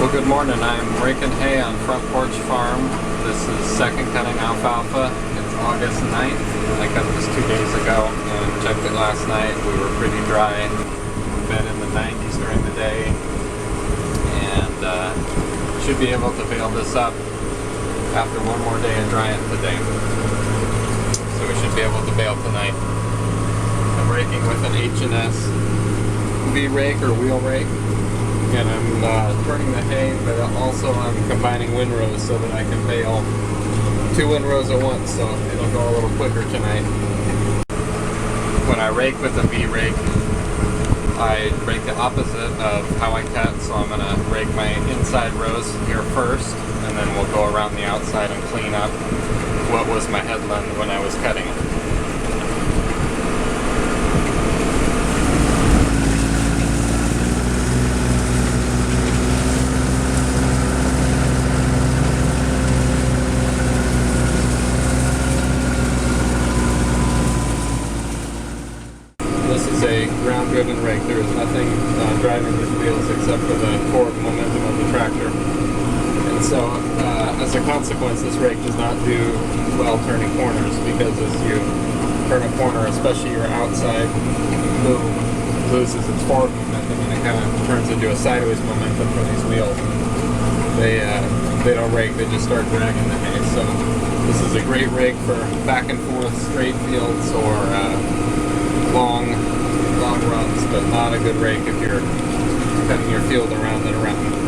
Well, good morning. I'm raking hay on Front Porch Farm. This is second cutting alfalfa. It's August 9th. I cut this 2 days ago and checked it last night. We were pretty dry. Been in the 90s during the day, and should be able to bale this up after one more day of drying today. So we should be able to bale tonight. I'm raking with an H&S v-rake or wheel rake. And I'm turning the hay, but also I'm combining windrows so that I can bale 2 windrows at once, so it'll go a little quicker tonight. When I rake with a v-rake, I rake the opposite of how I cut, so I'm going to rake my inside rows here first, and then we'll go around the outside and clean up what was my headland when I was cutting. This is a ground-driven rake. There is nothing driving these wheels except for the forward momentum of the tractor. And so, as a consequence, this rake does not do well turning corners, because as you turn a corner, especially your outside boom loses its forward momentum and it kind of turns into a sideways momentum for these wheels. They don't rake, they just start dragging the hay. So this is a great rake for back and forth straight fields or long runs, but not a good rake if you're cutting your field around and around.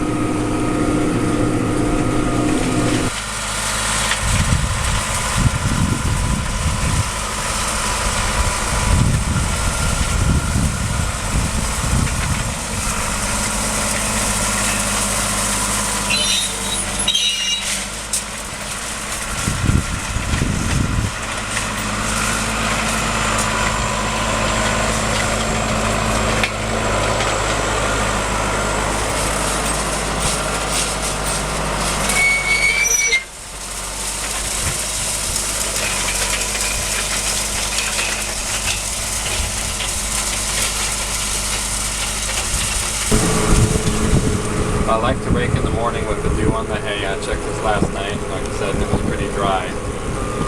I like to rake in the morning with the dew on the hay. I checked this last night, like I said, it was pretty dry.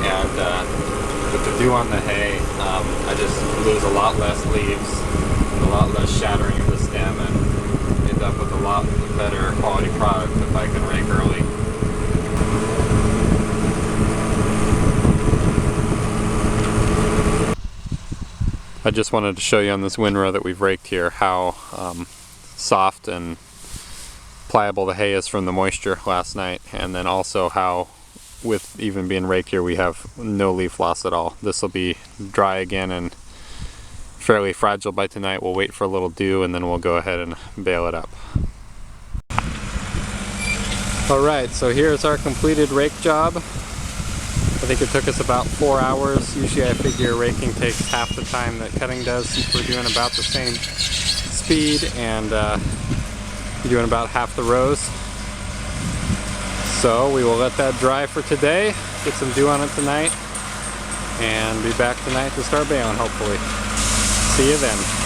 And with the dew on the hay, I just lose a lot less leaves, a lot less shattering of the stem, and end up with a lot better quality product if I can rake early. I just wanted to show you on this windrow that we've raked here how soft and pliable the hay is from the moisture last night, and then also how, with even being raked here, we have no leaf loss at all. This will be dry again and fairly fragile by tonight. We'll wait for a little dew and then we'll go ahead and bale it up. Alright, so here's our completed rake job. I think it took us about 4 hours. Usually I figure raking takes half the time that cutting does, since we're doing about the same speed and you're doing about half the rows. So we will let that dry for today, get some dew on it tonight, and be back tonight to start baling, hopefully. See you then.